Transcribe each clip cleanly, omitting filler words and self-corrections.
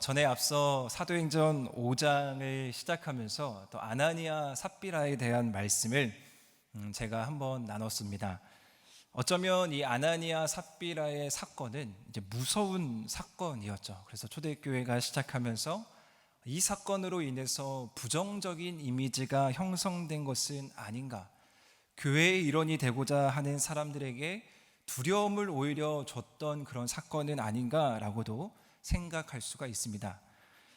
전에 앞서 사도행전 5장을 시작하면서 또 아나니아 삽비라에 대한 말씀을 제가 한번 나눴습니다. 어쩌면 이 아나니아 삽비라의 사건은 이제 무서운 사건이었죠. 그래서 초대교회가 시작하면서 이 사건으로 인해서 부정적인 이미지가 형성된 것은 아닌가, 교회의 일원이 되고자 하는 사람들에게 두려움을 오히려 줬던 그런 사건은 아닌가라고도 생각할 수가 있습니다.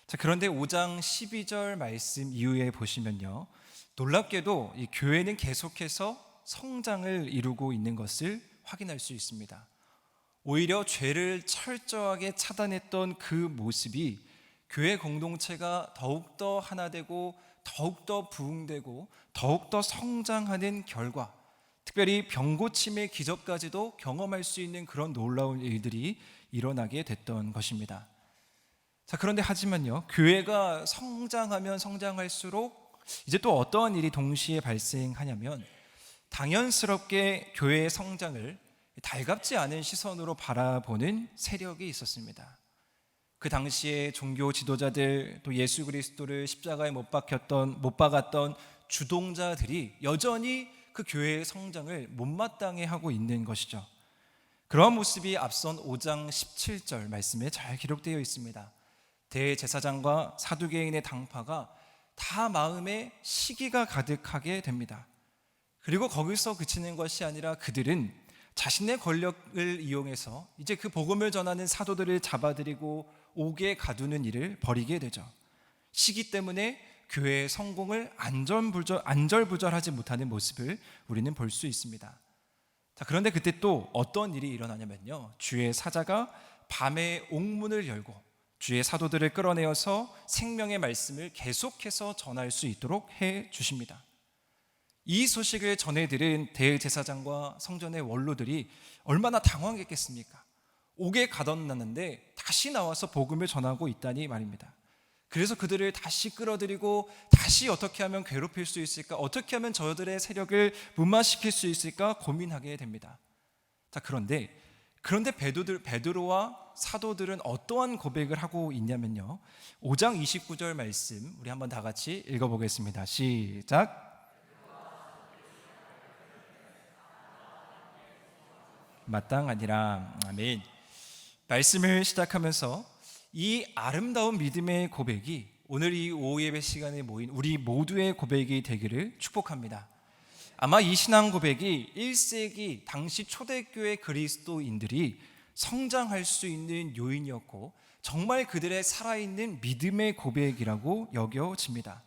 자, 그런데 5장 12절 말씀 이후에 보시면요, 놀랍게도 이 교회는 계속해서 성장을 이루고 있는 것을 확인할 수 있습니다. 오히려 죄를 철저하게 차단했던 그 모습이 교회 공동체가 더욱더 하나 되고 더욱더 부흥되고 더욱더 성장하는 결과, 특별히 병고침의 기적까지도 경험할 수 있는 그런 놀라운 일들이 일어나게 됐던 것입니다. 자, 그런데 하지만요, 교회가 성장하면 성장할수록 이제 또 어떠한 일이 동시에 발생하냐면, 당연스럽게 교회의 성장을 달갑지 않은 시선으로 바라보는 세력이 있었습니다. 그 당시에 종교 지도자들, 또 예수 그리스도를 십자가에 못 박았던 주동자들이 여전히 그 교회의 성장을 못마땅해 하고 있는 것이죠. 그러한 모습이 앞선 5장 17절 말씀에 잘 기록되어 있습니다. 대제사장과 사두개인의 당파가 다 마음에 시기가 가득하게 됩니다. 그리고 거기서 그치는 것이 아니라 그들은 자신의 권력을 이용해서 이제 그 복음을 전하는 사도들을 잡아들이고 옥에 가두는 일을 벌이게 되죠. 시기 때문에 교회의 성공을 안절부절하지 못하는 모습을 우리는 볼 수 있습니다. 자, 그런데 그때 또 어떤 일이 일어나냐면요, 주의 사자가 밤에 옥문을 열고 주의 사도들을 끌어내어서 생명의 말씀을 계속해서 전할 수 있도록 해 주십니다. 이 소식을 전해들은 대제사장과 성전의 원로들이 얼마나 당황했겠습니까? 옥에 가둬놨는데 다시 나와서 복음을 전하고 있다니 말입니다. 그래서 그들을 다시 끌어들이고 다시 어떻게 하면 괴롭힐 수 있을까, 어떻게 하면 저들의 세력을 무마시킬 수 있을까 고민하게 됩니다. 자, 그런데 베드로와 사도들은 어떠한 고백을 하고 있냐면요, 5장 29절 말씀 우리 한번 다 같이 읽어보겠습니다. 시작. 마땅하니라. 아멘. 말씀을 시작하면서 이 아름다운 믿음의 고백이 오늘 이 오후 예배 시간에 모인 우리 모두의 고백이 되기를 축복합니다. 아마 이 신앙 고백이 1세기 당시 초대교회 그리스도인들이 성장할 수 있는 요인이었고, 정말 그들의 살아있는 믿음의 고백이라고 여겨집니다.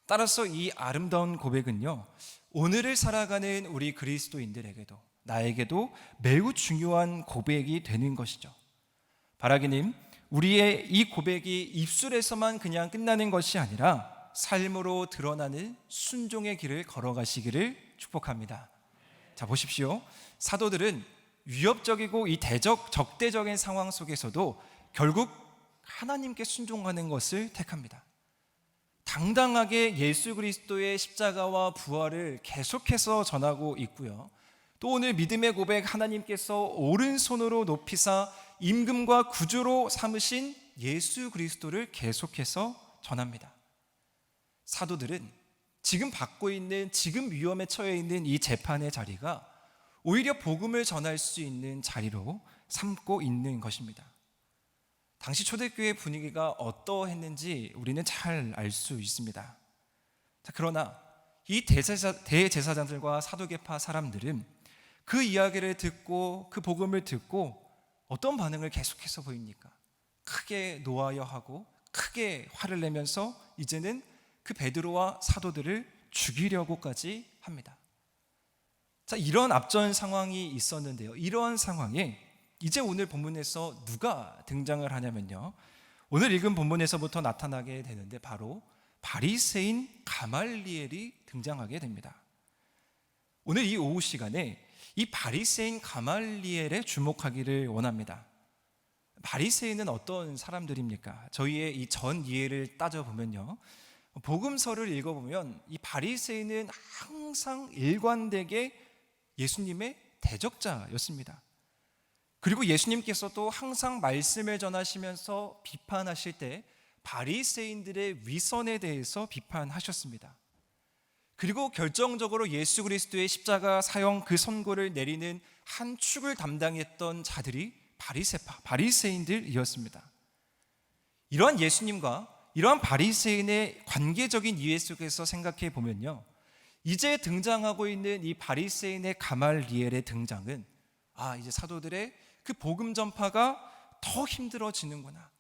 따라서 이 아름다운 고백은요, 오늘을 살아가는 우리 그리스도인들에게도, 나에게도 매우 중요한 고백이 되는 것이죠. 바라기님, 우리의 이 고백이 입술에서만 그냥 끝나는 것이 아니라 삶으로 드러나는 순종의 길을 걸어가시기를 축복합니다. 자, 보십시오. 사도들은 위협적이고 이 적대적인 상황 속에서도 결국 하나님께 순종하는 것을 택합니다. 당당하게 예수 그리스도의 십자가와 부활을 계속해서 전하고 있고요, 또 오늘 믿음의 고백, 하나님께서 오른손으로 높이사 임금과 구주로 삼으신 예수 그리스도를 계속해서 전합니다. 사도들은 지금 받고 있는, 지금 위험에 처해 있는 이 재판의 자리가 오히려 복음을 전할 수 있는 자리로 삼고 있는 것입니다. 당시 초대교회 분위기가 어떠했는지 우리는 잘 알 수 있습니다. 자, 그러나 이 대제사장들과 사두개파 사람들은 그 이야기를 듣고, 그 복음을 듣고 어떤 반응을 계속해서 보입니까? 크게 노하여하고 크게 화를 내면서 이제는 그 베드로와 사도들을 죽이려고까지 합니다. 자, 이런 앞전 상황이 있었는데요, 이러한 상황에 이제 오늘 본문에서 누가 등장을 하냐면요, 오늘 읽은 본문에서부터 나타나게 되는데 바로 바리새인 가말리엘이 등장하게 됩니다. 오늘 이 오후 시간에 이 바리새인 가말리엘에 주목하기를 원합니다. 바리새인은 어떤 사람들입니까? 저희의 이 전 이해를 따져보면요, 복음서를 읽어보면 이 바리새인은 항상 일관되게 예수님의 대적자였습니다. 그리고 예수님께서도 항상 말씀을 전하시면서 비판하실 때 바리새인들의 위선에 대해서 비판하셨습니다. 그리고 결정적으로 예수 그리스도의 십자가 사형 그 선고를 내리는 한 축을 담당했던 자들이 바리새인들이었습니다. 이러한 예수님과 이러한 바리새인의 관계적인 이해 속에서 생각해 보면요, 이제 등장하고 있는 이 바리새인의 가말리엘의 등장은 이제 사도들의 그 복음 전파가 더 힘들어지는구나,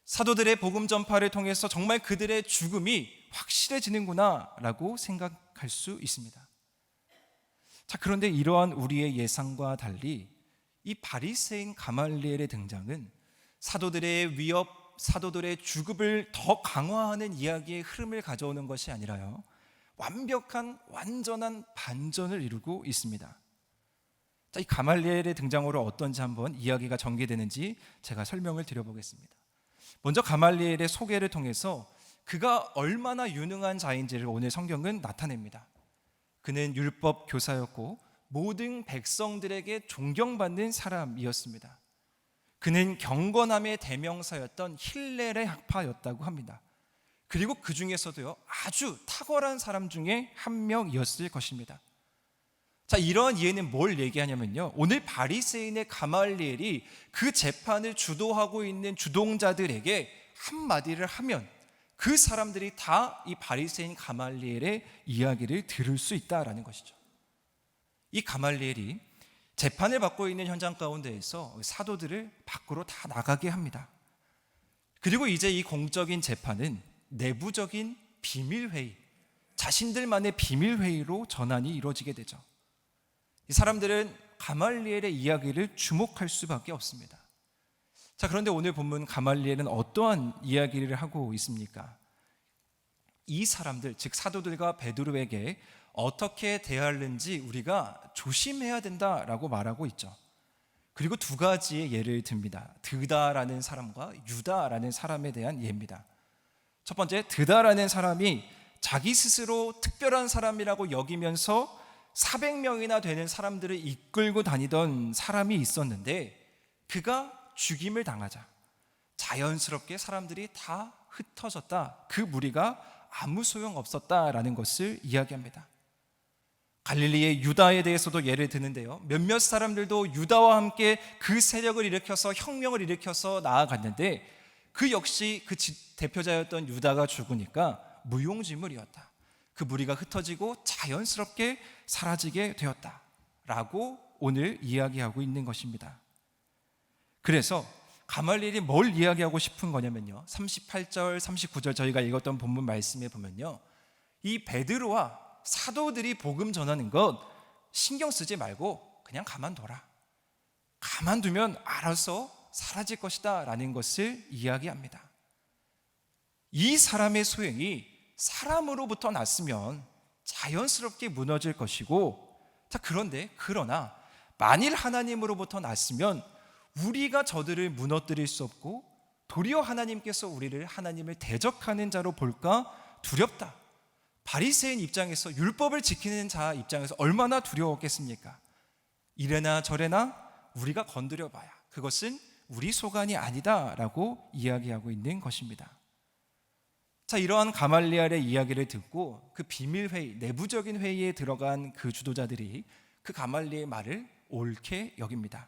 사도들의 복음 전파를 통해서 정말 그들의 죽음이 확실해지는구나 라고 생각할 수 있습니다. 자, 그런데 이러한 우리의 예상과 달리 이 바리새인 가말리엘의 등장은 사도들의 위협, 사도들의 죽음을 더 강화하는 이야기의 흐름을 가져오는 것이 아니라요, 완전한 반전을 이루고 있습니다. 자, 이 가말리엘의 등장으로 어떤지 한번 이야기가 전개되는지 제가 설명을 드려보겠습니다. 먼저 가말리엘의 소개를 통해서 그가 얼마나 유능한 자인지를 오늘 성경은 나타냅니다. 그는 율법 교사였고 모든 백성들에게 존경받는 사람이었습니다. 그는 경건함의 대명사였던 힐렐의 학파였다고 합니다. 그리고 그 중에서도요, 아주 탁월한 사람 중에 한 명이었을 것입니다. 자, 이러한 이해는 뭘 얘기하냐면요, 오늘 바리새인의 가말리엘이 그 재판을 주도하고 있는 주동자들에게 한마디를 하면 그 사람들이 다 이 바리새인 가말리엘의 이야기를 들을 수 있다라는 것이죠. 이 가말리엘이 재판을 받고 있는 현장 가운데에서 사도들을 밖으로 다 나가게 합니다. 그리고 이제 이 공적인 재판은 내부적인 비밀회의, 자신들만의 비밀회의로 전환이 이루어지게 되죠. 이 사람들은 가말리엘의 이야기를 주목할 수밖에 없습니다. 자, 그런데 오늘 본문 가말리엘은 어떠한 이야기를 하고 있습니까? 이 사람들, 즉 사도들과 베드로에게 어떻게 대하는지 우리가 조심해야 된다라고 말하고 있죠. 그리고 두 가지의 예를 듭니다. 드다라는 사람과 유다라는 사람에 대한 예입니다. 첫 번째, 드다라는 사람이 자기 스스로 특별한 사람이라고 여기면서 400명이나 되는 사람들을 이끌고 다니던 사람이 있었는데, 그가 죽임을 당하자 자연스럽게 사람들이 다 흩어졌다, 그 무리가 아무 소용 없었다라는 것을 이야기합니다. 갈릴리의 유다에 대해서도 예를 드는데요, 몇몇 사람들도 유다와 함께 그 세력을 일으켜서 혁명을 일으켜서 나아갔는데 그 역시 그 대표자였던 유다가 죽으니까 무용지물이었다, 그 무리가 흩어지고 자연스럽게 사라지게 되었다라고 오늘 이야기하고 있는 것입니다. 그래서 가말리엘이 뭘 이야기하고 싶은 거냐면요, 38절, 39절 저희가 읽었던 본문 말씀에 보면요, 이 베드로와 사도들이 복음 전하는 것 신경 쓰지 말고 그냥 가만둬라, 가만두면 알아서 사라질 것이다 라는 것을 이야기합니다. 이 사람의 소행이 사람으로부터 났으면 자연스럽게 무너질 것이고, 자, 그러나 만일 하나님으로부터 났으면 우리가 저들을 무너뜨릴 수 없고 도리어 하나님께서 우리를 하나님을 대적하는 자로 볼까 두렵다. 바리새인 입장에서, 율법을 지키는 자 입장에서 얼마나 두려웠겠습니까? 이래나 저래나 우리가 건드려봐야 그것은 우리 소관이 아니다라고 이야기하고 있는 것입니다. 자, 이러한 가말리엘의 이야기를 듣고 그 비밀회의, 내부적인 회의에 들어간 그 주도자들이 그 가말리엘의 말을 옳게 여깁니다.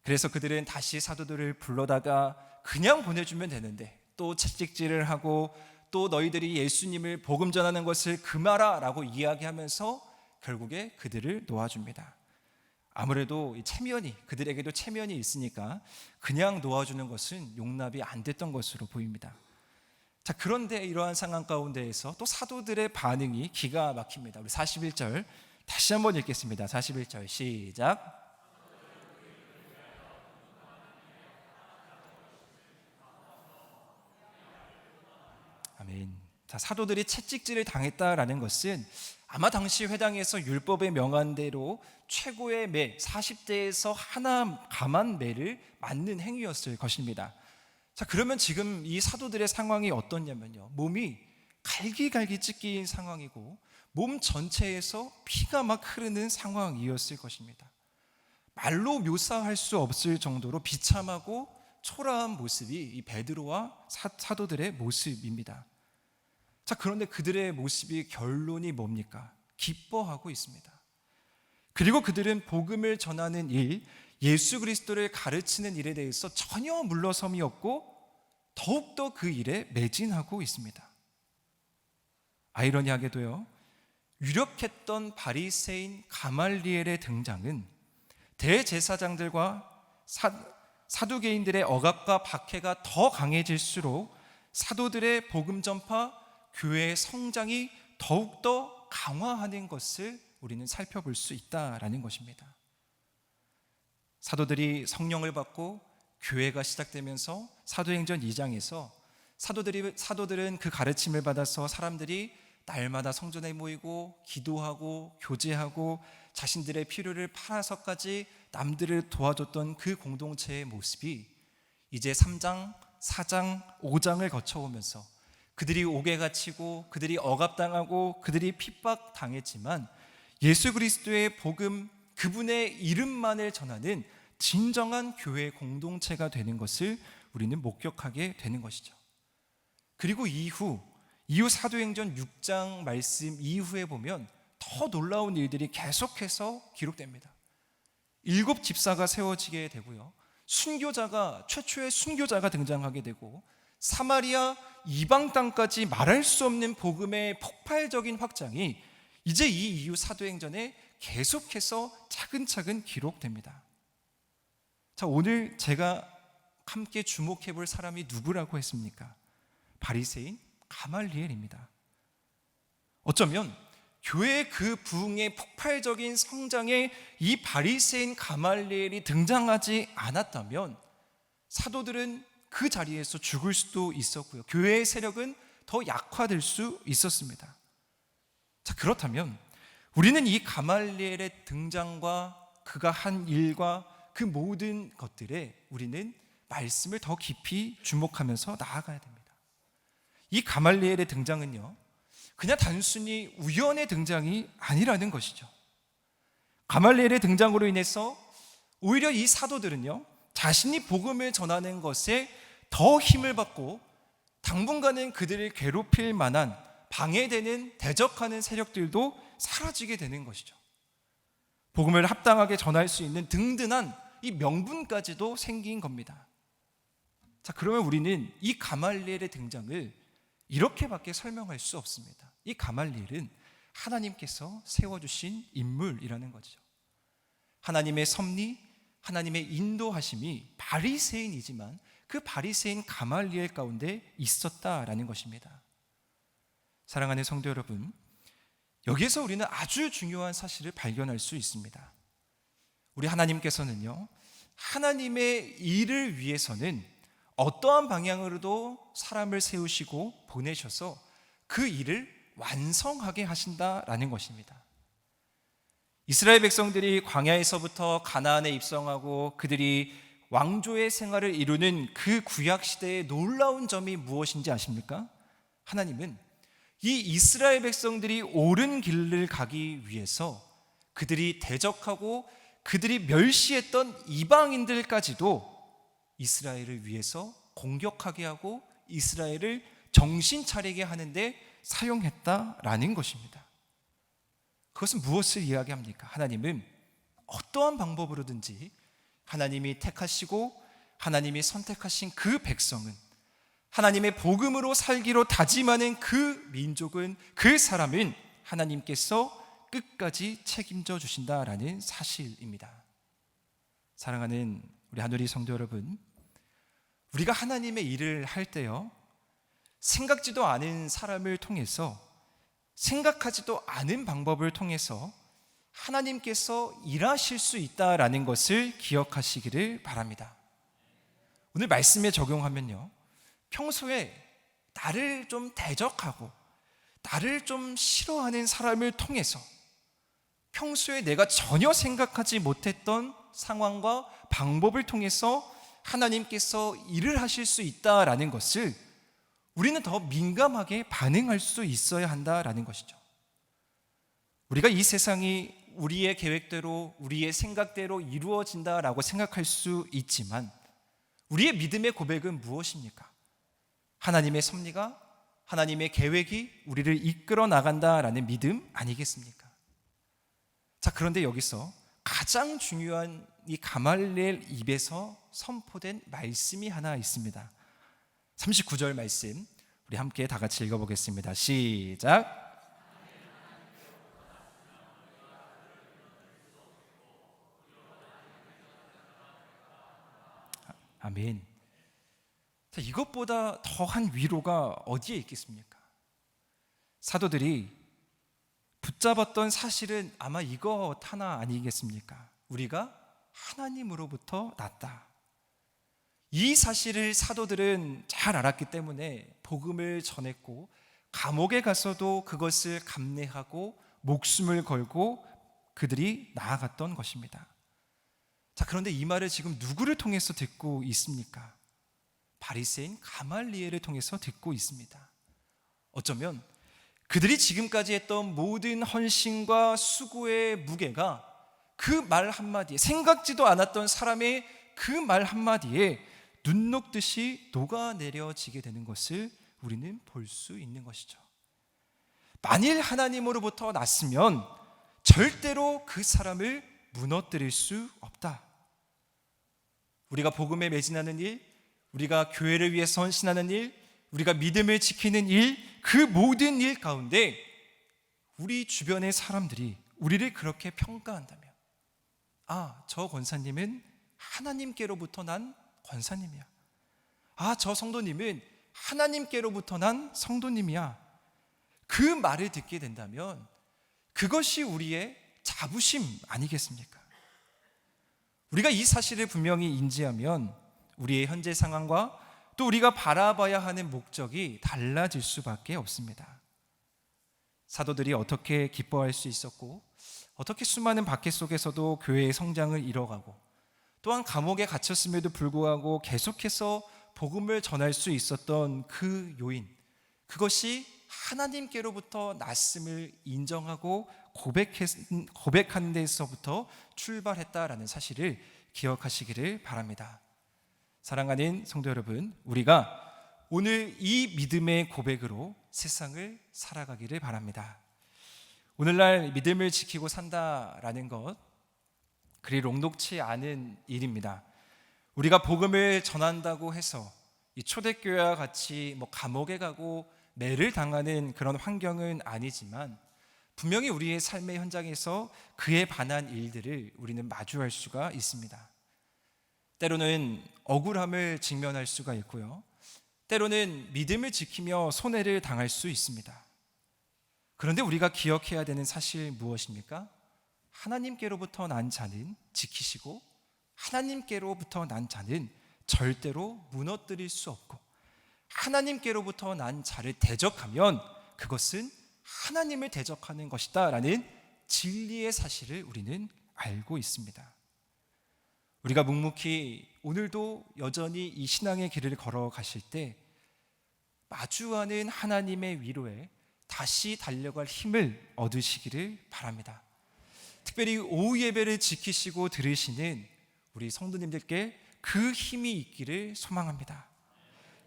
그래서 그들은 다시 사도들을 불러다가 그냥 보내주면 되는데 또 채찍질을 하고 또 너희들이 예수님을 복음 전하는 것을 금하라 라고 이야기하면서 결국에 그들을 놓아줍니다. 아무래도 그들에게도 체면이 있으니까 그냥 놓아주는 것은 용납이 안 됐던 것으로 보입니다. 자, 그런데 이러한 상황 가운데에서 또 사도들의 반응이 기가 막힙니다. 우리 41절 다시 한번 읽겠습니다. 41절 시작. 아멘. 자, 사도들이 채찍질을 당했다라는 것은 아마 당시 회당에서 율법에 명한 대로 최고의 매, 40대에서 하나 감한 매를 맞는 행위였을 것입니다. 자, 그러면 지금 이 사도들의 상황이 어떻냐면요, 몸이 갈기갈기 찢긴 상황이고 몸 전체에서 피가 막 흐르는 상황이었을 것입니다. 말로 묘사할 수 없을 정도로 비참하고 초라한 모습이 이 베드로와 사도들의 모습입니다. 자, 그런데 그들의 모습이 결론이 뭡니까? 기뻐하고 있습니다. 그리고 그들은 복음을 전하는 일, 예수 그리스도를 가르치는 일에 대해서 전혀 물러섬이 없고 더욱더 그 일에 매진하고 있습니다. 아이러니하게도요, 유력했던 바리새인 가말리엘의 등장은 대제사장들과 사두개인들의 억압과 박해가 더 강해질수록 사도들의 복음 전파, 교회의 성장이 더욱더 강화하는 것을 우리는 살펴볼 수 있다라는 것입니다. 사도들이 성령을 받고 교회가 시작되면서 사도행전 2장에서 사도들은 그 가르침을 받아서 사람들이 날마다 성전에 모이고 기도하고 교제하고 자신들의 필요를 팔아서까지 남들을 도와줬던 그 공동체의 모습이 이제 3장, 4장, 5장을 거쳐오면서 그들이 옥에 갇히고 그들이 억압당하고 그들이 핍박당했지만 예수 그리스도의 복음, 그분의 이름만을 전하는 진정한 교회 공동체가 되는 것을 우리는 목격하게 되는 것이죠. 그리고 이후 사도행전 6장 말씀 이후에 보면 더 놀라운 일들이 계속해서 기록됩니다. 7 집사가 세워지게 되고요, 최초의 순교자가 등장하게 되고, 사마리아 이방 땅까지 말할 수 없는 복음의 폭발적인 확장이 이제 이 이후 사도행전에 계속해서 차근차근 기록됩니다. 자, 오늘 제가 함께 주목해 볼 사람이 누구라고 했습니까? 바리새인 가말리엘입니다. 어쩌면 교회의 그 부흥의 폭발적인 성장에 이 바리새인 가말리엘이 등장하지 않았다면 사도들은 그 자리에서 죽을 수도 있었고요, 교회의 세력은 더 약화될 수 있었습니다. 자, 그렇다면 우리는 이 가말리엘의 등장과 그가 한 일과 그 모든 것들에 우리는 말씀을 더 깊이 주목하면서 나아가야 됩니다. 이 가말리엘의 등장은요, 그냥 단순히 우연의 등장이 아니라는 것이죠. 가말리엘의 등장으로 인해서 오히려 이 사도들은요, 자신이 복음을 전하는 것에 더 힘을 받고 당분간은 그들을 괴롭힐 만한 방해되는 대적하는 세력들도 사라지게 되는 것이죠. 복음을 합당하게 전할 수 있는 든든한 이 명분까지도 생긴 겁니다. 자, 그러면 우리는 이 가말리엘의 등장을 이렇게밖에 설명할 수 없습니다. 이 가말리엘은 하나님께서 세워주신 인물이라는 거죠. 하나님의 섭리, 하나님의 인도하심이 바리새인이지만 그 바리새인 가말리엘 가운데 있었다라는 것입니다. 사랑하는 성도 여러분, 여기에서 우리는 아주 중요한 사실을 발견할 수 있습니다. 우리 하나님께서는요, 하나님의 일을 위해서는 어떠한 방향으로도 사람을 세우시고 보내셔서 그 일을 완성하게 하신다라는 것입니다. 이스라엘 백성들이 광야에서부터 가나안에 입성하고 그들이 왕조의 생활을 이루는 그 구약 시대의 놀라운 점이 무엇인지 아십니까? 하나님은 이 이스라엘 백성들이 옳은 길을 가기 위해서 그들이 대적하고 그들이 멸시했던 이방인들까지도 이스라엘을 위해서 공격하게 하고 이스라엘을 정신 차리게 하는데 사용했다라는 것입니다. 그것은 무엇을 이야기합니까? 하나님은 어떠한 방법으로든지 하나님이 택하시고 하나님이 선택하신 그 백성은, 하나님의 복음으로 살기로 다짐하는 그 민족은, 그 사람은 하나님께서 끝까지 책임져 주신다라는 사실입니다. 사랑하는 우리 하늘이 성도 여러분, 우리가 하나님의 일을 할 때요, 생각지도 않은 사람을 통해서, 생각하지도 않은 방법을 통해서 하나님께서 일하실 수 있다라는 것을 기억하시기를 바랍니다. 오늘 말씀에 적용하면요, 평소에 나를 좀 대적하고 나를 좀 싫어하는 사람을 통해서 평소에 내가 전혀 생각하지 못했던 상황과 방법을 통해서 하나님께서 일을 하실 수 있다라는 것을 우리는 더 민감하게 반응할 수 있어야 한다라는 것이죠. 우리가 이 세상이 우리의 계획대로, 우리의 생각대로 이루어진다라고 생각할 수 있지만 우리의 믿음의 고백은 무엇입니까? 하나님의 섭리가, 하나님의 계획이 우리를 이끌어 나간다라는 믿음 아니겠습니까? 자, 그런데 여기서 가장 중요한 이 가말리엘 입에서 선포된 말씀이 하나 있습니다. 39절 말씀 우리 함께 다 같이 읽어보겠습니다. 시작. 아멘. 자, 이것보다 더한 위로가 어디에 있겠습니까? 사도들이 붙잡았던 사실은 아마 이것 하나 아니겠습니까? 우리가 하나님으로부터 났다. 이 사실을 사도들은 잘 알았기 때문에 복음을 전했고 감옥에 가서도 그것을 감내하고 목숨을 걸고 그들이 나아갔던 것입니다. 자, 그런데 이 말을 지금 누구를 통해서 듣고 있습니까? 바리새인 가말리엘을 통해서 듣고 있습니다. 어쩌면 그들이 지금까지 했던 모든 헌신과 수고의 무게가 그 말 한마디에, 생각지도 않았던 사람의 그 말 한마디에 눈 녹듯이 녹아내려지게 되는 것을 우리는 볼 수 있는 것이죠. 만일 하나님으로부터 났으면 절대로 그 사람을 무너뜨릴 수 없다. 우리가 복음에 매진하는 일, 우리가 교회를 위해서 헌신하는 일, 우리가 믿음을 지키는 일, 그 모든 일 가운데 우리 주변의 사람들이 우리를 그렇게 평가한다면, 아, 저 권사님은 하나님께로부터 난 권사님이야. 아, 저 성도님은 하나님께로부터 난 성도님이야. 그 말을 듣게 된다면 그것이 우리의 자부심 아니겠습니까? 우리가 이 사실을 분명히 인지하면 우리의 현재 상황과 또 우리가 바라봐야 하는 목적이 달라질 수밖에 없습니다. 사도들이 어떻게 기뻐할 수 있었고 어떻게 수많은 박해 속에서도 교회의 성장을 이뤄가고 또한 감옥에 갇혔음에도 불구하고 계속해서 복음을 전할 수 있었던 그 요인, 그것이 하나님께로부터 났음을 인정하고 고백하는 데서부터 출발했다라는 사실을 기억하시기를 바랍니다. 사랑하는 성도 여러분, 우리가 오늘 이 믿음의 고백으로 세상을 살아가기를 바랍니다. 오늘날 믿음을 지키고 산다라는 것, 그리 녹록치 않은 일입니다. 우리가 복음을 전한다고 해서 이 초대교회와 같이 감옥에 가고 매를 당하는 그런 환경은 아니지만 분명히 우리의 삶의 현장에서 그에 반한 일들을 우리는 마주할 수가 있습니다. 때로는 억울함을 직면할 수가 있고요, 때로는 믿음을 지키며 손해를 당할 수 있습니다. 그런데 우리가 기억해야 되는 사실 무엇입니까? 하나님께로부터 난 자는 지키시고 하나님께로부터 난 자는 절대로 무너뜨릴 수 없고, 하나님께로부터 난 자를 대적하면 그것은 하나님을 대적하는 것이다 라는 진리의 사실을 우리는 알고 있습니다. 우리가 묵묵히 오늘도 여전히 이 신앙의 길을 걸어가실 때 마주하는 하나님의 위로에 다시 달려갈 힘을 얻으시기를 바랍니다. 특별히 오후 예배를 지키시고 들으시는 우리 성도님들께 그 힘이 있기를 소망합니다.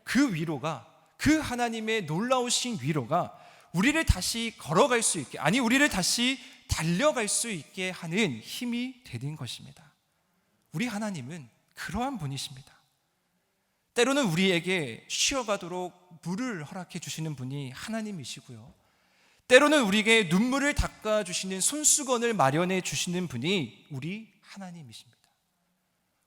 그 위로가, 그 하나님의 놀라우신 위로가 우리를 다시 걸어갈 수 있게, 아니 우리를 다시 달려갈 수 있게 하는 힘이 되는 것입니다. 우리 하나님은 그러한 분이십니다. 때로는 우리에게 쉬어가도록 물을 허락해 주시는 분이 하나님이시고요, 때로는 우리에게 눈물을 닦아주시는 손수건을 마련해 주시는 분이 우리 하나님이십니다.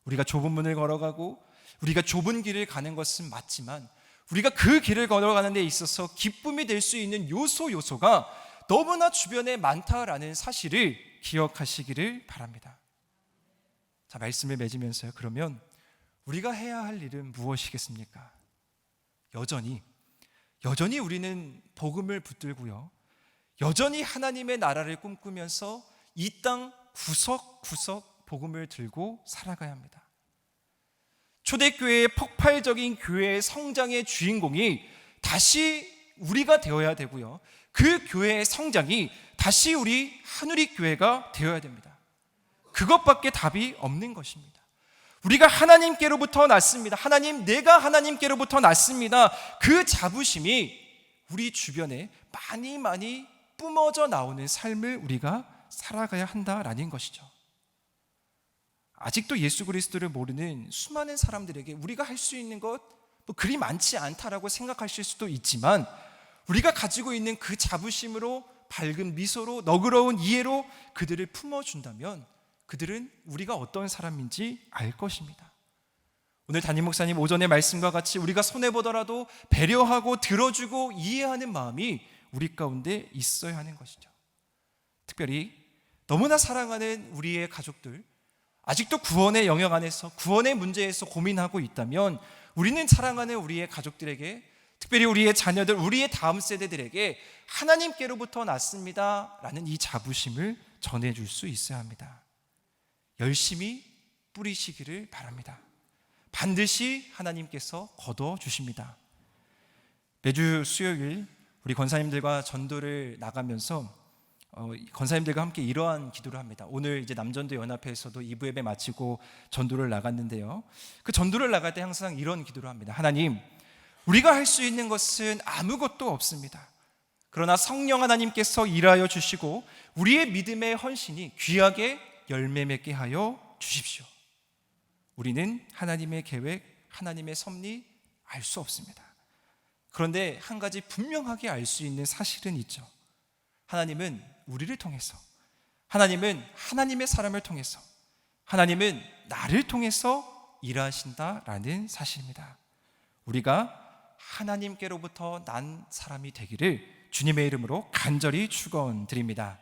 우리가 좁은 문을 걸어가고 우리가 좁은 길을 가는 것은 맞지만 우리가 그 길을 걸어가는 데 있어서 기쁨이 될 수 있는 요소가 너무나 주변에 많다라는 사실을 기억하시기를 바랍니다. 자, 말씀을 맺으면서요, 그러면 우리가 해야 할 일은 무엇이겠습니까? 여전히 우리는 복음을 붙들고요, 여전히 하나님의 나라를 꿈꾸면서 이 땅 구석구석 복음을 들고 살아가야 합니다. 초대교회의 폭발적인 교회의 성장의 주인공이 다시 우리가 되어야 되고요, 그 교회의 성장이 다시 우리 한우리교회가 되어야 됩니다. 그것밖에 답이 없는 것입니다. 우리가 하나님께로부터 났습니다. 하나님, 내가 하나님께로부터 났습니다. 그 자부심이 우리 주변에 많이 뿜어져 나오는 삶을 우리가 살아가야 한다라는 것이죠. 아직도 예수 그리스도를 모르는 수많은 사람들에게 우리가 할 수 있는 것 그리 많지 않다라고 생각하실 수도 있지만, 우리가 가지고 있는 그 자부심으로, 밝은 미소로, 너그러운 이해로 그들을 품어준다면 그들은 우리가 어떤 사람인지 알 것입니다. 오늘 담임 목사님 오전의 말씀과 같이 우리가 손해보더라도 배려하고 들어주고 이해하는 마음이 우리 가운데 있어야 하는 것이죠. 특별히 너무나 사랑하는 우리의 가족들, 아직도 구원의 영역 안에서, 구원의 문제에서 고민하고 있다면 우리는 사랑하는 우리의 가족들에게, 특별히 우리의 자녀들, 우리의 다음 세대들에게 하나님께로부터 났습니다 라는 이 자부심을 전해줄 수 있어야 합니다. 열심히 뿌리시기를 바랍니다. 반드시 하나님께서 거둬주십니다. 매주 수요일 우리 권사님들과 전도를 나가면서 권사님들과 함께 이러한 기도를 합니다. 오늘 이제 남전도 연합회에서도 2부 예배 마치고 전도를 나갔는데요, 그 전도를 나갈 때 항상 이런 기도를 합니다. 하나님, 우리가 할 수 있는 것은 아무것도 없습니다. 그러나 성령 하나님께서 일하여 주시고 우리의 믿음의 헌신이 귀하게 열매 맺게 하여 주십시오. 우리는 하나님의 계획, 하나님의 섭리 알 수 없습니다. 그런데 한 가지 분명하게 알 수 있는 사실은 있죠. 하나님은 우리를 통해서, 하나님은 하나님의 사람을 통해서, 하나님은 나를 통해서 일하신다라는 사실입니다. 우리가 하나님께로부터 난 사람이 되기를 주님의 이름으로 간절히 축원드립니다.